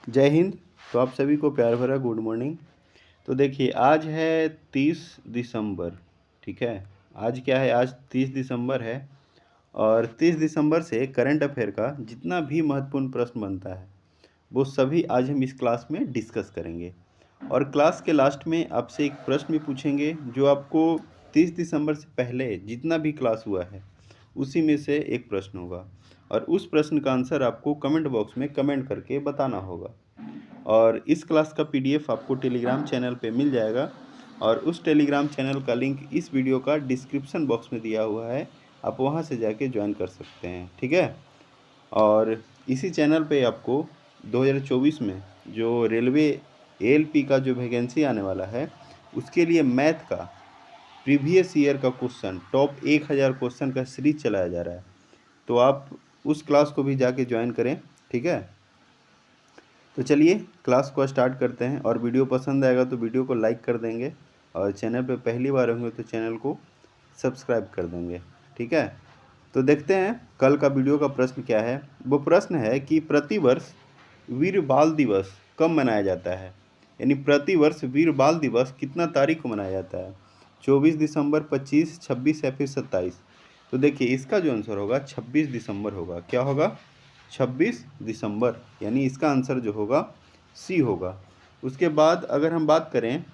जय हिंद। तो आप सभी को प्यार भरा गुड मॉर्निंग। तो देखिए आज है 30 दिसंबर। ठीक है, आज क्या है, आज 30 दिसंबर है। और 30 दिसंबर से करंट अफेयर का जितना भी महत्वपूर्ण प्रश्न बनता है वो सभी आज हम इस क्लास में डिस्कस करेंगे। और क्लास के लास्ट में आपसे एक प्रश्न भी पूछेंगे जो आपको 30 दिसंबर से पहले जितना भी क्लास हुआ है उसी में से एक प्रश्न होगा। और उस प्रश्न का आंसर आपको कमेंट बॉक्स में कमेंट करके बताना होगा। और इस क्लास का पीडीएफ आपको टेलीग्राम चैनल पे मिल जाएगा। और उस टेलीग्राम चैनल का लिंक इस वीडियो का डिस्क्रिप्शन बॉक्स में दिया हुआ है, आप वहां से जाके ज्वाइन कर सकते हैं। ठीक है। और इसी चैनल पे आपको 2024 में जो रेलवे एएलपी का जो वैकेंसी आने वाला है उसके लिए मैथ का प्रीवियस ईयर का क्वेश्चन टॉप 1000 क्वेश्चन का सीरीज चलाया जा रहा है। तो आप उस क्लास को भी जाके ज्वाइन करें। ठीक है। तो चलिए क्लास को स्टार्ट करते हैं। और वीडियो पसंद आएगा तो वीडियो को लाइक कर देंगे, और चैनल पे पहली बार होंगे तो चैनल को सब्सक्राइब कर देंगे। ठीक है। तो देखते हैं कल का वीडियो का प्रश्न क्या है। वो प्रश्न है कि प्रतिवर्ष वीर बाल दिवस कब मनाया जाता है। यानी प्रतिवर्ष वीर बाल दिवस कितना तारीख को मनाया जाता है, 24 दिसंबर, 25, 26 या फिर 27। तो देखिए इसका जो आंसर होगा 26 दिसंबर होगा। क्या होगा? 26 दिसंबर। यानी इसका आंसर जो होगा सी होगा। उसके बाद अगर हम बात करें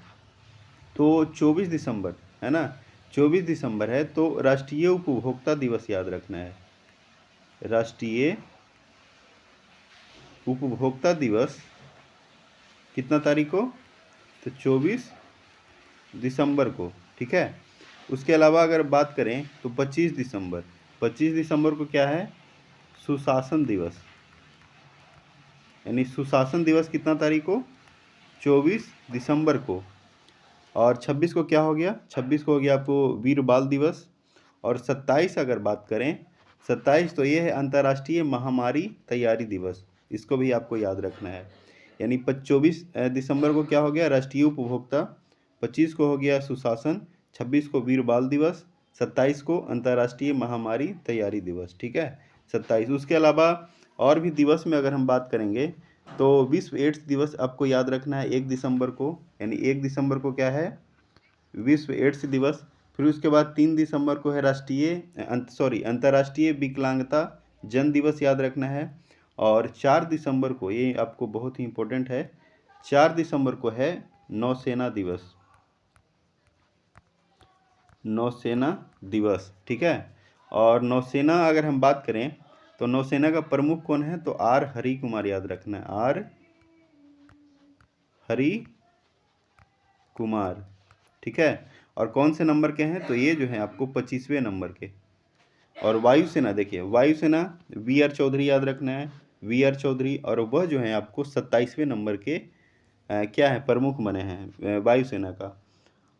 तो 24 दिसंबर है ना, 24 दिसंबर है तो राष्ट्रीय उपभोक्ता दिवस याद रखना है। राष्ट्रीय उपभोक्ता दिवस कितना तारीख को? तो 24 दिसंबर को। ठीक है। उसके अलावा अगर बात करें तो 25 दिसंबर, 25 दिसंबर को क्या है? सुशासन दिवस। यानी सुशासन दिवस कितना तारीख को? 24 दिसंबर को। और 26 को क्या हो गया? 26 को हो गया आपको वीर बाल दिवस। और 27 अगर बात करें, 27 तो ये है अंतर्राष्ट्रीय महामारी तैयारी दिवस। इसको भी आपको याद रखना है। यानी 24 दिसंबर को क्या हो गया? राष्ट्रीय उपभोक्ता। 25 को हो गया सुशासन। 26 को वीर बाल दिवस। 27 को अंतर्राष्ट्रीय महामारी तैयारी दिवस। ठीक है, 27। उसके अलावा और भी दिवस में अगर हम बात करेंगे तो विश्व एड्स दिवस आपको याद रखना है 1 दिसंबर को। यानी 1 दिसंबर को क्या है? विश्व एड्स दिवस। फिर उसके बाद 3 दिसंबर को है अंतर्राष्ट्रीय विकलांगता जन दिवस याद रखना है। और 4 दिसंबर को, ये आपको बहुत ही इम्पोर्टेंट है, 4 दिसंबर को है नौसेना दिवस। नौसेना दिवस। ठीक है। और नौसेना अगर हम बात करें तो नौसेना का प्रमुख कौन है? तो आर हरि कुमार याद रखना है। आर हरि कुमार। ठीक है। और कौन से नंबर के हैं? तो ये जो है आपको 25वें नंबर के। और वायुसेना, देखिए वायुसेना वी आर चौधरी याद रखना है। We are Chaudhary. और वह जो है आपको 27वें नंबर के क्या है, प्रमुख बने हैं वायुसेना का।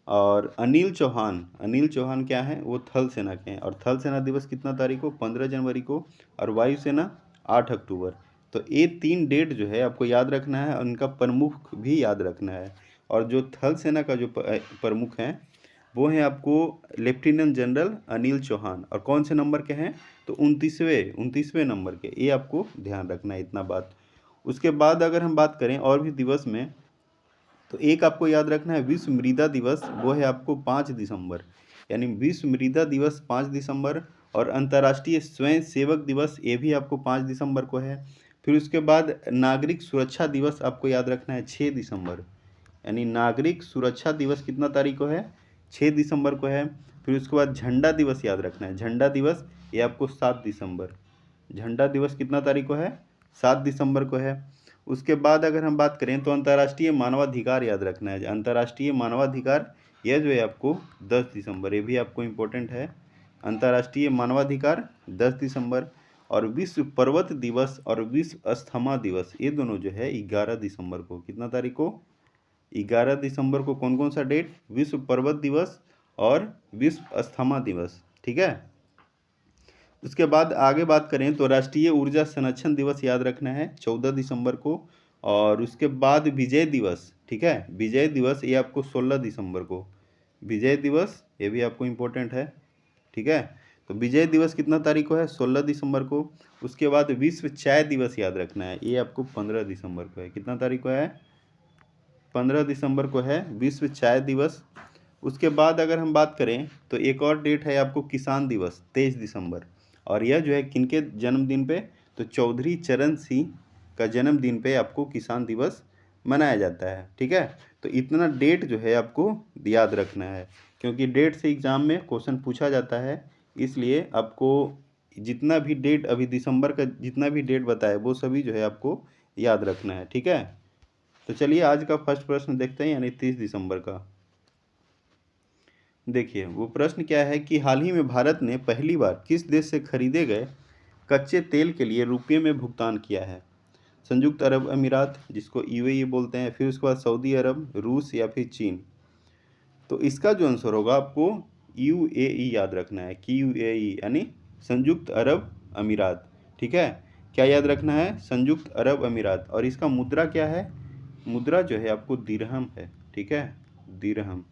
और अनिल चौहान, अनिल चौहान क्या है? वो थल सेना के हैं। और थल सेना दिवस कितना तारीख को? 15 जनवरी को। और वायुसेना 8 अक्टूबर। तो ये 3 डेट जो है आपको याद रखना है, और उनका प्रमुख भी याद रखना है। और जो थल सेना का जो प्रमुख हैं वो हैं आपको लेफ्टिनेंट जनरल अनिल चौहान। और कौन से नंबर के हैं? तो 29वें नंबर के। ये आपको ध्यान रखना है, इतना बात। उसके बाद अगर हम बात करें और भी दिवस में तो एक आपको याद रखना है विश्व मृदा दिवस, वो है आपको 5 दिसंबर। यानी विश्व मृदा दिवस 5 दिसंबर। और अंतर्राष्ट्रीय स्वयं सेवक दिवस ये भी आपको 5 दिसंबर को है। फिर उसके बाद नागरिक सुरक्षा दिवस आपको याद रखना है 6 दिसंबर। यानी नागरिक सुरक्षा दिवस कितना तारीख को है? 6 दिसंबर को है। फिर उसके बाद झंडा दिवस याद रखना है। झंडा दिवस ये आपको 7 दिसंबर। झंडा दिवस कितना तारीख को है? 7 दिसंबर को है। उसके बाद अगर हम बात करें तो अंतर्राष्ट्रीय मानवाधिकार याद रखना है। अंतर्राष्ट्रीय मानवाधिकार यह जो है आपको 10 दिसंबर, ये भी आपको इम्पोर्टेंट है। अंतर्राष्ट्रीय मानवाधिकार 10 दिसंबर। और विश्व पर्वत दिवस और विश्व अस्थमा दिवस ये दोनों जो है 11 दिसंबर को। कितना तारीख को? 11 दिसंबर को। कौन कौन सा डेट? विश्व पर्वत दिवस और विश्व अस्थमा दिवस। ठीक है। उसके बाद आगे बात करें तो राष्ट्रीय ऊर्जा संरक्षण दिवस याद रखना है 14 दिसंबर को। और उसके बाद विजय दिवस। ठीक है, विजय दिवस ये आपको 16 दिसंबर को। विजय दिवस ये भी आपको इम्पोर्टेंट है। ठीक है। तो विजय दिवस कितना तारीख को है? 16 दिसंबर को। उसके बाद विश्व चाय दिवस याद रखना है, ये आपको 15 दिसंबर को है। कितना तारीख को है? 15 दिसंबर को है विश्व चाय दिवस। उसके बाद अगर हम बात करें तो एक और डेट है आपको किसान दिवस, 23 दिसंबर। और यह जो है किनके जन्मदिन पे? तो चौधरी चरण सिंह का जन्मदिन पे आपको किसान दिवस मनाया जाता है। ठीक है, तो इतना डेट जो है आपको याद रखना है, क्योंकि डेट से एग्जाम में क्वेश्चन पूछा जाता है। इसलिए आपको जितना भी डेट अभी दिसंबर का जितना भी डेट बताया वो सभी जो है आपको याद रखना है। ठीक है, तो चलिए आज का फर्स्ट प्रश्न देखते हैं, यानी 30 दिसंबर का। देखिए वो प्रश्न क्या है कि हाल ही में भारत ने पहली बार किस देश से खरीदे गए कच्चे तेल के लिए रुपये में भुगतान किया है? संयुक्त अरब अमीरात, जिसको यूएई बोलते हैं, फिर उसके बाद सऊदी अरब, रूस या फिर चीन। तो इसका जो आंसर होगा आपको यूएई याद रखना है कि यूएई यानी संयुक्त अरब अमीरात। ठीक है, क्या याद रखना है? संयुक्त अरब अमीरात। और इसका मुद्रा क्या है? मुद्रा जो है आपको दिरहम है। ठीक है, दिरहम,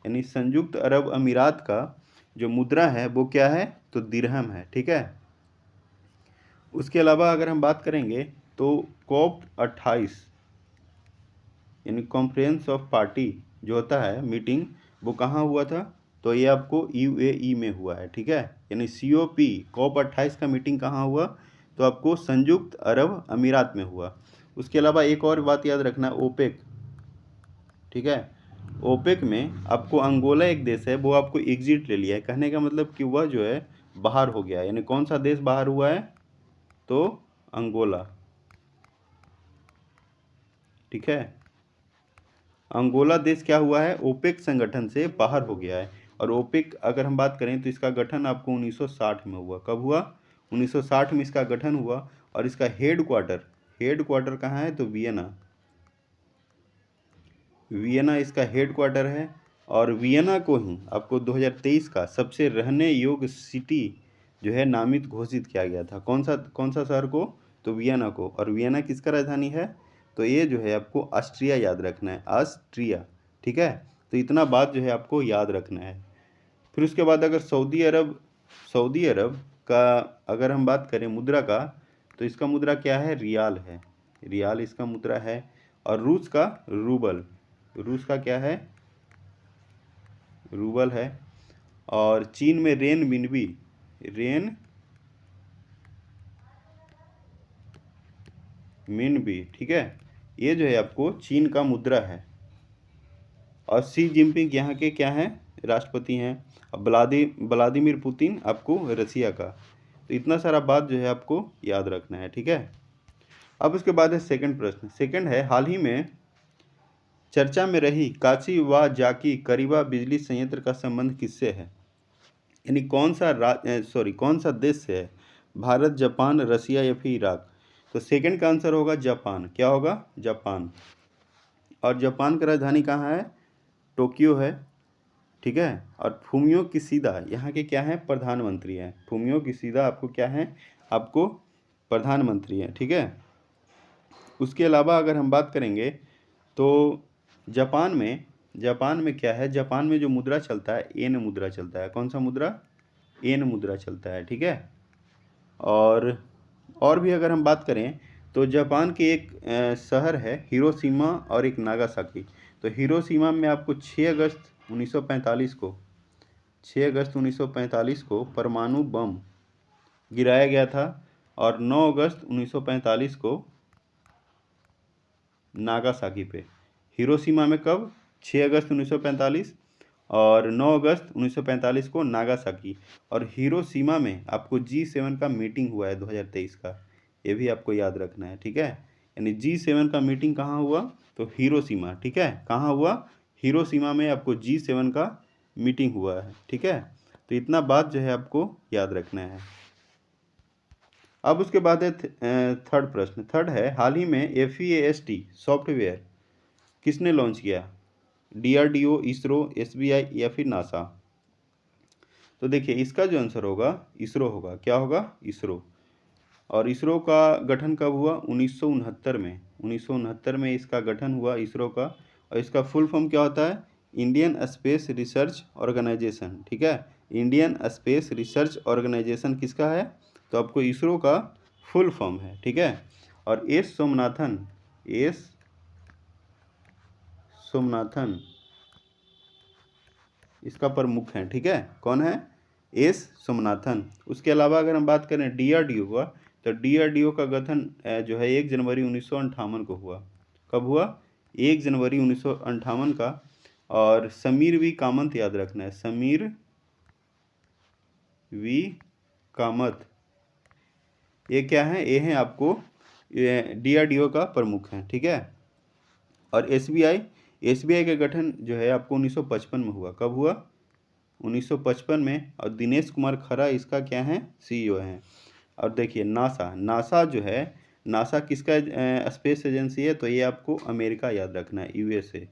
यानी संयुक्त अरब अमीरात का जो मुद्रा है वो क्या है? तो दिरहम है। ठीक है, उसके अलावा अगर हम बात करेंगे तो कॉप 28 यानी कॉन्फ्रेंस ऑफ पार्टी जो होता है मीटिंग, वो कहाँ हुआ था? तो ये आपको यूएई में हुआ है। ठीक है, यानी COP कॉप 28 का मीटिंग कहाँ हुआ? तो आपको संयुक्त अरब अमीरात में हुआ। उसके अलावा एक और बात याद रखना, ओपेक। ठीक है, ओपेक में आपको अंगोला एक देश है, वो आपको एग्जिट ले लिया है। कहने का मतलब कि वह जो है बाहर हो गया है। यानी कौन सा देश बाहर हुआ है? तो अंगोला। ठीक है, अंगोला देश क्या हुआ है? ओपेक संगठन से बाहर हो गया है। और ओपेक अगर हम बात करें तो इसका गठन आपको 1960 में हुआ। कब हुआ? 1960 में इसका गठन हुआ। और इसका हेड क्वार्टर कहाँ है? तो वियना। वियना इसका हेड क्वार्टर है। और वियना को ही आपको 2023 का सबसे रहने योग्य सिटी जो है नामित घोषित किया गया था। कौन सा शहर को? तो वियना को। और वियना किसका राजधानी है? तो ये जो है आपको ऑस्ट्रिया याद रखना है, ऑस्ट्रिया। ठीक है, तो इतना बात जो है आपको याद रखना है। फिर उसके बाद अगर सऊदी अरब का अगर हम बात करें मुद्रा का, तो इसका मुद्रा क्या है? रियाल है, रियाल इसका मुद्रा है। और रूस का रूबल, रूस का क्या है? रूबल है। और चीन में रेन मिनबी। ठीक है, ये जो है आपको चीन का मुद्रा है। और शी जिनपिंग यहाँ के क्या हैं? राष्ट्रपति हैं। अब व्लादिमीर पुतिन आपको रसिया का। तो इतना सारा बात जो है आपको याद रखना है। ठीक है, अब उसके बाद है सेकंड प्रश्न। सेकंड है, हाल ही में चर्चा में रही काचिवाजाकी करीबा बिजली संयंत्र का संबंध किससे है? यानी कौन सा देश से है? भारत, जापान, रसिया या फिर इराक? तो सेकंड का आंसर होगा जापान। क्या होगा? जापान। और जापान की राजधानी कहाँ है? टोक्यो है। ठीक है, और फूमियो किशिदा यहाँ के क्या हैं? प्रधानमंत्री हैं। फूमियो किशिदा आपको क्या हैं? आपको प्रधानमंत्री हैं। ठीक है, उसके अलावा अगर हम बात करेंगे तो जापान में क्या है? जापान में जो मुद्रा चलता है येन मुद्रा चलता है। कौन सा मुद्रा? येन मुद्रा चलता है। ठीक है, और भी अगर हम बात करें तो जापान के एक शहर है हिरोशिमा और एक नागासाकी। तो हिरोशिमा में आपको 6 अगस्त 1945 को 6 अगस्त 1945 को परमाणु बम गिराया गया था। और 9 अगस्त 1945 को नागासाकी पे। हिरोशिमा में कब? 6 अगस्त 1945 और 9 अगस्त 1945 को नागासाकी। और हिरोशिमा में आपको G7 का मीटिंग हुआ है 2023 का, ये भी आपको याद रखना है। ठीक है, यानी G7 का मीटिंग कहाँ हुआ? तो हिरोशिमा। ठीक है, कहाँ हुआ? हिरोशिमा में आपको G7 का मीटिंग हुआ है। ठीक है, तो इतना बात जो है आपको याद रखना है। अब उसके बाद है थर्ड प्रश्न। थर्ड है, हाल ही में FEAST सॉफ्टवेयर किसने लॉन्च किया? DRDO, इसरो, SBI या फिर नासा? तो देखिए इसका जो आंसर होगा इसरो होगा। क्या होगा? इसरो। और इसरो का गठन कब हुआ? 1969 में। 1969 में इसका गठन हुआ इसरो का। और इसका फुल फॉर्म क्या होता है? Indian space research organisation. ठीक है, इंडियन स्पेस रिसर्च ऑर्गेनाइजेशन किसका है? तो आपको इसरो का फुल फॉर्म है, ठीक है। और एस सोमनाथन इसका प्रमुख है, ठीक है। कौन है? एस सोमनाथन। उसके अलावा अगर हम बात करें डीआरडीओ का, तो डीआरडीओ का गठन जो है 1 जनवरी 1958 को हुआ। कब हुआ? 1 जनवरी 1958 का। और समीर वी कामत याद रखना है, समीर वी कामत, ये क्या है? ये है आपको डीआरडीओ का प्रमुख है, ठीक है। और एसबीआई का गठन जो है आपको 1955 में हुआ। कब हुआ? 1955 में। और दिनेश कुमार खरा इसका क्या है? सीईओ हैं। और देखिए नासा जो है, नासा किसका स्पेस एजेंसी है? तो ये आपको अमेरिका याद रखना है, यूएसए,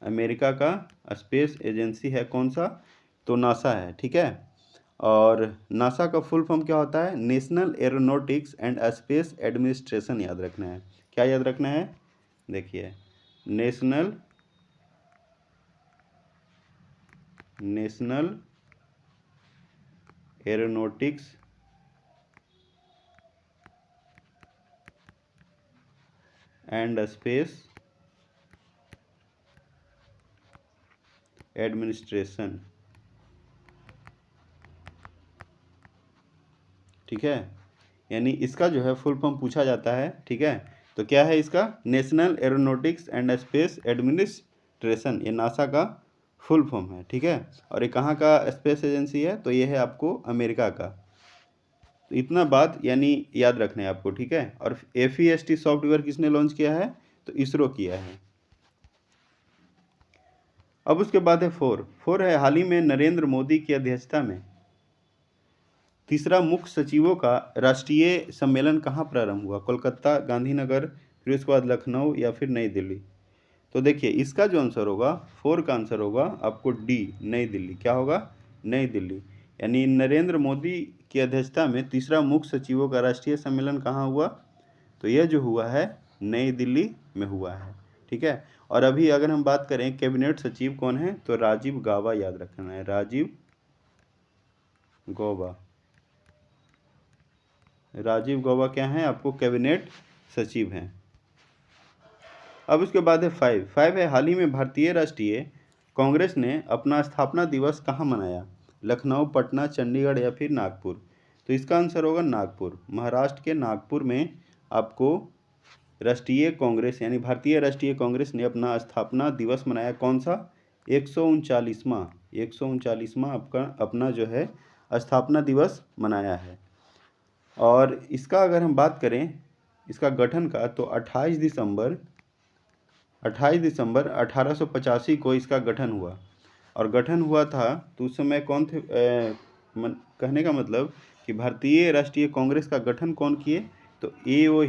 अमेरिका का स्पेस एजेंसी है। कौन सा? तो नासा है, ठीक है। और नासा का फुल फॉर्म क्या होता है? National aeronautics and space administration याद रखना है। क्या याद रखना है? देखिए national aeronautics and space administration, ठीक है। यानी इसका जो है फुल फॉर्म पूछा जाता है, ठीक है। तो क्या है इसका? National aeronautics and space administration, ये नासा का फुल फॉर्म है, ठीक है। और ये कहाँ का स्पेस एजेंसी है? तो ये है आपको अमेरिका का। तो इतना बात यानी याद रखना है आपको, ठीक है। और FEST सॉफ्टवेयर किसने लॉन्च किया है? तो इसरो किया है। अब उसके बाद है फोर है हाल ही में नरेंद्र मोदी की अध्यक्षता में तीसरा मुख्य सचिवों का राष्ट्रीय सम्मेलन कहाँ प्रारंभ हुआ? कोलकाता, गांधीनगर, फिर उसके बाद लखनऊ या फिर नई दिल्ली। तो देखिए इसका जो आंसर होगा, 4 का आंसर होगा आपको डी, नई दिल्ली। क्या होगा? नई दिल्ली। यानी नरेंद्र मोदी की अध्यक्षता में तीसरा मुख्य सचिवों का राष्ट्रीय सम्मेलन कहाँ हुआ? तो यह जो हुआ है नई दिल्ली में हुआ है, ठीक है। और अभी अगर हम बात करें कैबिनेट सचिव कौन है? तो राजीव गाबा याद रखना है, राजीव गौबा क्या है? आपको कैबिनेट सचिव हैं। अब उसके बाद है 5 है हाल ही में भारतीय राष्ट्रीय कांग्रेस ने अपना स्थापना दिवस कहाँ मनाया? लखनऊ, पटना, चंडीगढ़ या फिर नागपुर। तो इसका आंसर होगा नागपुर। महाराष्ट्र के नागपुर में आपको राष्ट्रीय कांग्रेस यानी भारतीय राष्ट्रीय कांग्रेस ने अपना स्थापना दिवस मनाया। कौन सा? 139वां आपका अपना जो है स्थापना दिवस मनाया है। और इसका अगर हम बात करें इसका गठन का, तो 28 दिसंबर 1885 को इसका गठन हुआ। और गठन हुआ था तो उस समय कौन थे? कहने का मतलब कि भारतीय राष्ट्रीय कांग्रेस का गठन कौन किए? तो A.O.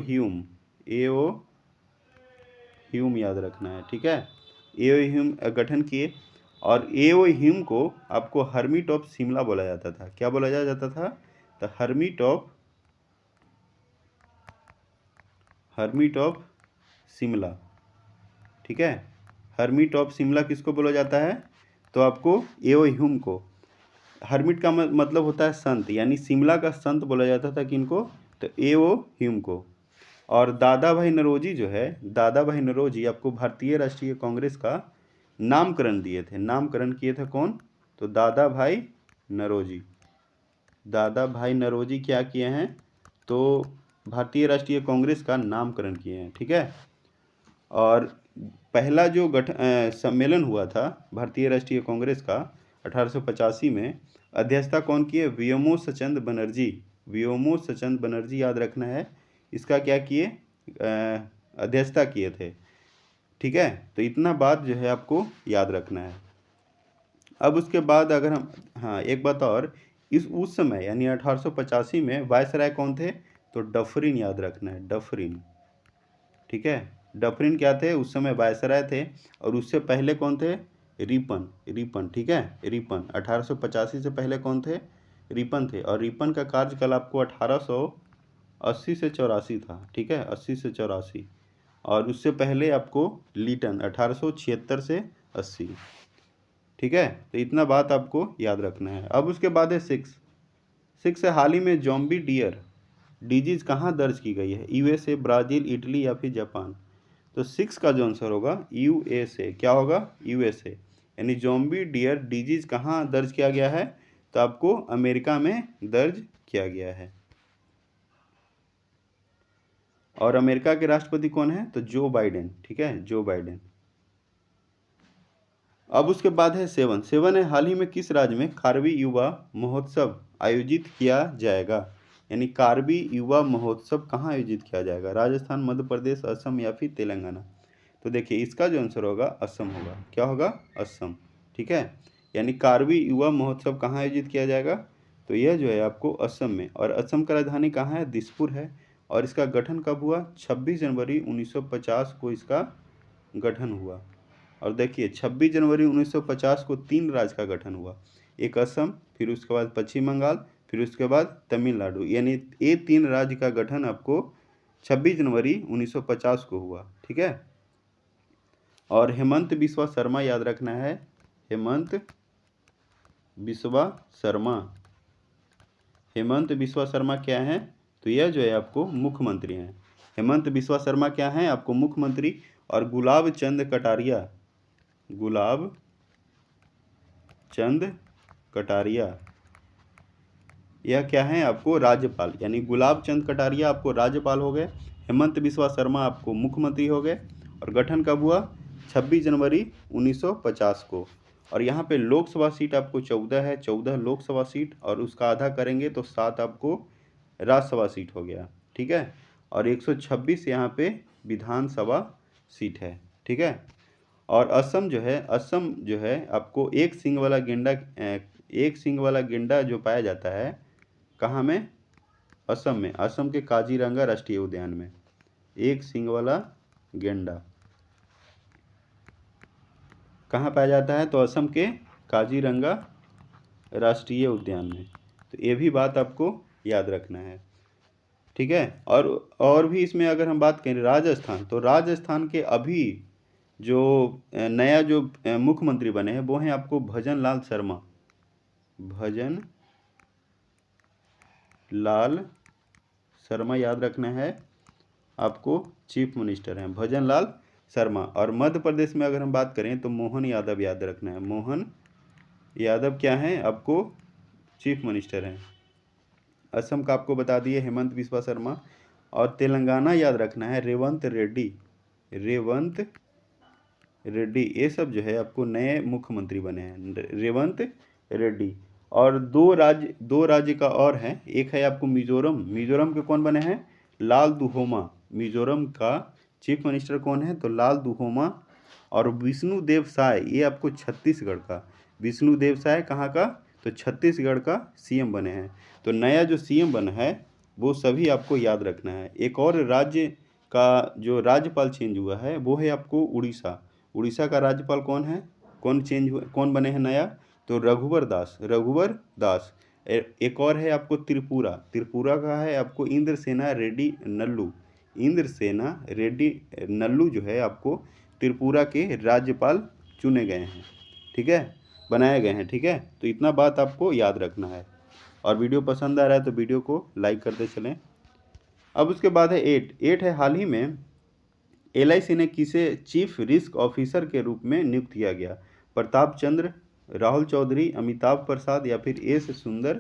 ह्यूम याद रखना है, ठीक है। A.O. ह्यूम गठन किए। और A.O. ह्यूम को आपको हर्मिट ऑफ शिमला बोला जाता था। क्या बोला जाता था? तो हर्मिट ऑफ शिमला, ठीक है। हर्मिट ऑफ शिमला किसको बोला जाता है? तो आपको A.O. ह्यूम को। हर्मिट का मतलब होता है संत, यानी शिमला का संत बोला जाता था किनको? तो A.O. ह्यूम को। और दादा भाई नौरोजी जो है, दादा भाई नौरोजी आपको भारतीय राष्ट्रीय कांग्रेस का नामकरण दिए थे। नामकरण किए थे कौन? तो दादा भाई नौरोजी क्या किए हैं? तो भारतीय राष्ट्रीय कांग्रेस का नामकरण किए हैं, ठीक है। और पहला जो सम्मेलन हुआ था भारतीय राष्ट्रीय कांग्रेस का 1885 में, अध्यक्षता कौन किए? व्योमो सचंद बनर्जी याद रखना है। इसका क्या किए? अध्यक्षता किए थे, ठीक है। तो इतना बात जो है आपको याद रखना है। अब उसके बाद अगर हम एक बात और, उस समय यानी 1885 में वायसराय कौन थे? तो डफरिन याद रखना है, डफरिन, ठीक है। डफरिन क्या थे? उस समय वायसराय थे। और उससे पहले कौन थे? रिपन, ठीक है। रिपन 1885 से पहले कौन थे? रिपन थे। और रिपन का कार्यकाल आपको 1880 से 84 था, ठीक है, 80 से 84। और उससे पहले आपको लीटन 1876 से 80, ठीक है, तो इतना बात आपको याद रखना है। अब उसके बाद है 6 है हाल ही में जॉम्बी डियर डिजीज कहाँ दर्ज की गई है, यूएसए, ब्राज़ील, इटली या फिर जापान। तो 6 का जो आंसर होगा यूएसए। क्या होगा? यूएसए। यानी जॉम्बी डियर डिजीज कहाँ दर्ज किया गया है, तो आपको अमेरिका में दर्ज किया गया है। और अमेरिका के राष्ट्रपति कौन है? तो जो बाइडेन। ठीक है, जो बाइडेन। अब उसके बाद है 7 है हाल ही में किस राज्य में कार्बी युवा महोत्सव आयोजित किया जाएगा, यानी कार्बी युवा महोत्सव कहाँ आयोजित किया जाएगा, राजस्थान, मध्य प्रदेश, असम या फिर तेलंगाना। तो देखिए इसका जो आंसर होगा असम होगा। क्या होगा? असम। ठीक है, यानी कार्बी युवा महोत्सव कहाँ आयोजित किया जाएगा, तो यह जो है आपको असम में। और असम का राजधानी कहाँ है? दिसपुर है। और इसका गठन कब हुआ? 26 जनवरी 1950 को इसका गठन हुआ। और देखिए 26 जनवरी 1950 को 3 राज्य का गठन हुआ, एक असम, फिर उसके बाद पश्चिम बंगाल, फिर उसके बाद तमिलनाडु। यानी ये 3 राज्य का गठन आपको 26 जनवरी 1950 को हुआ। ठीक है, और हेमंत बिस्वा शर्मा याद रखना है, हेमंत बिस्वा शर्मा। हेमंत बिस्वा शर्मा क्या है? तो यह जो है आपको मुख्यमंत्री हैं। हेमंत बिस्वा शर्मा क्या हैं? आपको मुख्यमंत्री। और गुलाब चंद कटारिया, गुलाब चंद कटारिया यह क्या है? आपको राज्यपाल। यानी गुलाब चंद कटारिया आपको राज्यपाल हो गए, हेमंत बिस्वा शर्मा आपको मुख्यमंत्री हो गए। और गठन कब हुआ? 26 जनवरी 1950 को। और यहाँ पे लोकसभा सीट आपको 14 है, 14 लोकसभा सीट, और उसका आधा करेंगे तो 7 आपको राज्यसभा सीट हो गया। ठीक है, और 126 यहाँ पे विधानसभा सीट है। ठीक है, और असम जो है आपको एक सींग वाला गेंडा जो पाया जाता है कहाँ में? असम में, असम के काजीरंगा राष्ट्रीय उद्यान में एक सींग वाला गेंडा कहाँ पाया जाता है? तो असम के काजीरंगा राष्ट्रीय उद्यान में। तो ये भी बात आपको याद रखना है। ठीक है, और भी इसमें अगर हम बात करें राजस्थान, तो राजस्थान के अभी जो नया जो मुख्यमंत्री बने हैं वो हैं आपको भजन लाल शर्मा। भजन लाल शर्मा याद रखना है, आपको चीफ मिनिस्टर हैं भजन लाल शर्मा। और मध्य प्रदेश में अगर हम बात करें तो मोहन यादव याद रखना है, मोहन यादव क्या हैं? आपको चीफ मिनिस्टर हैं। असम का आपको बता दिए हेमंत बिस्वा शर्मा। और तेलंगाना याद रखना है रेवंत रेड्डी, रेवंत रेड्डी। ये सब जो है आपको नए मुख्यमंत्री बने हैं, रेवंत रेड्डी। और दो राज्य का और है, एक है आपको मिजोरम। मिजोरम के कौन बने हैं? लाल दुहोमा। मिजोरम का चीफ मिनिस्टर कौन है? तो लाल दुहोमा। और विष्णु देव साय ये आपको छत्तीसगढ़ का, विष्णु देव साय कहाँ का? तो छत्तीसगढ़ का सीएम बने हैं। तो नया जो सीएम बना है वो सभी आपको याद रखना है। एक और राज्य का जो राज्यपाल चेंज हुआ है वो है आपको उड़ीसा। उड़ीसा का राज्यपाल कौन है? कौन बने हैं नया? तो रघुवर दास, रघुवर दास। एक और है आपको त्रिपुरा। त्रिपुरा का है आपको इंद्रसेना रेड्डी नल्लू। इंद्रसेना रेड्डी नल्लू जो है आपको त्रिपुरा के राज्यपाल चुने गए हैं। ठीक है, बनाए गए हैं। ठीक है, तो इतना बात आपको याद रखना है। और वीडियो पसंद आ रहा है तो वीडियो को लाइक करते चलें। अब उसके बाद है 8 है हाल ही में एलआईसी ने किसे चीफ रिस्क ऑफिसर के रूप में नियुक्त किया गया, प्रताप चंद्र, राहुल चौधरी, अमिताभ प्रसाद या फिर एस सुंदर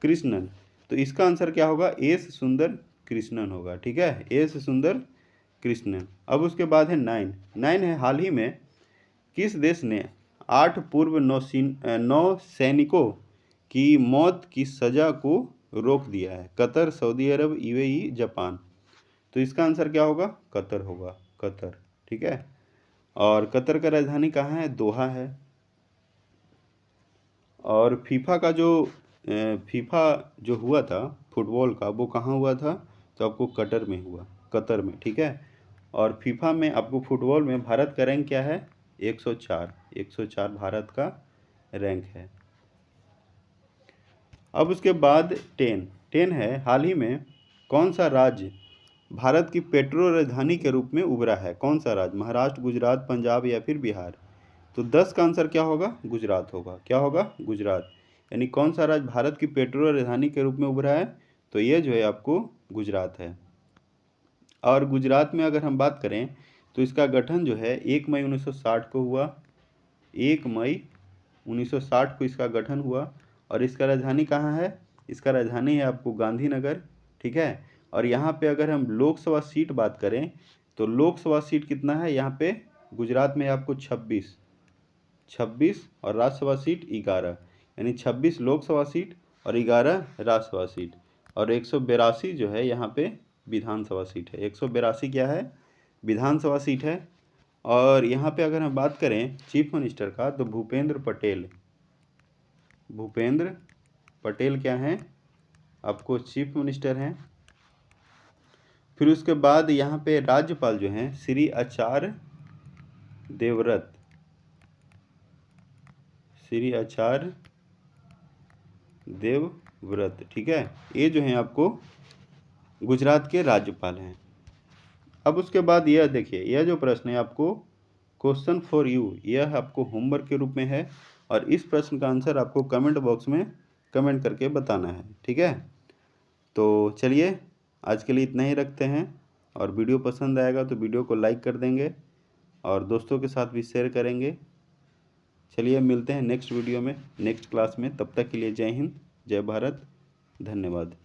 कृष्णन। तो इसका आंसर क्या होगा? एस सुंदर कृष्णन होगा। ठीक है, एस सुंदर कृष्णन। अब उसके बाद है 9 है हाल ही में किस देश ने 8 पूर्व नौसैनिकों की मौत की सजा को रोक दिया है, कतर, सऊदी अरब, यूएई, जापान। तो इसका आंसर क्या होगा? कतर होगा, कतर। ठीक है, और कतर का राजधानी कहाँ है? दोहा है। और फीफा जो हुआ था फुटबॉल का वो कहाँ हुआ था? तो आपको कतर में हुआ, कतर में। ठीक है, और फीफा में आपको फुटबॉल में भारत का रैंक क्या है? 104 भारत का रैंक है। अब उसके बाद 10 है हाल ही में कौन सा राज्य भारत की पेट्रो राजधानी के रूप में उभरा है? कौन सा राज्य? महाराष्ट्र, गुजरात, पंजाब या फिर बिहार। तो 10 का आंसर क्या होगा? गुजरात होगा। क्या होगा? गुजरात। यानी कौन सा राज्य भारत की पेट्रोल राजधानी के रूप में उभरा है? तो ये जो है आपको गुजरात है। और गुजरात में अगर हम बात करें तो इसका गठन जो है 1 मई 1960 को हुआ। 1 मई 1960 को इसका गठन हुआ। और इसका राजधानी कहाँ है? इसका राजधानी है आपको गांधीनगर, ठीक है। और यहाँ पे अगर हम लोकसभा सीट बात करें तो लोकसभा सीट कितना है यहाँ पे? गुजरात में आपको 26 और राज्यसभा सीट 11, यानी 26 लोकसभा सीट और 11 राज्यसभा सीट। और 182 जो है यहाँ पे विधानसभा सीट है। 182 क्या है? विधानसभा सीट है। और यहाँ पे अगर हम बात करें चीफ मिनिस्टर का तो भूपेंद्र पटेल क्या हैं? आपको चीफ मिनिस्टर हैं। फिर उसके बाद यहाँ पे राज्यपाल जो हैं श्री आचार्य देवव्रत, ठीक है। ये जो हैं आपको गुजरात के राज्यपाल हैं। अब उसके बाद यह देखिए, यह जो प्रश्न है आपको क्वेश्चन फॉर यू, यह आपको होमवर्क के रूप में है। और इस प्रश्न का आंसर आपको कमेंट बॉक्स में कमेंट करके बताना है, ठीक है। तो चलिए आज के लिए इतना ही रखते हैं। और वीडियो पसंद आएगा तो वीडियो को लाइक कर देंगे और दोस्तों के साथ भी शेयर करेंगे। चलिए मिलते हैं नेक्स्ट वीडियो में, नेक्स्ट क्लास में। तब तक के लिए जय हिंद, जय भारत, धन्यवाद।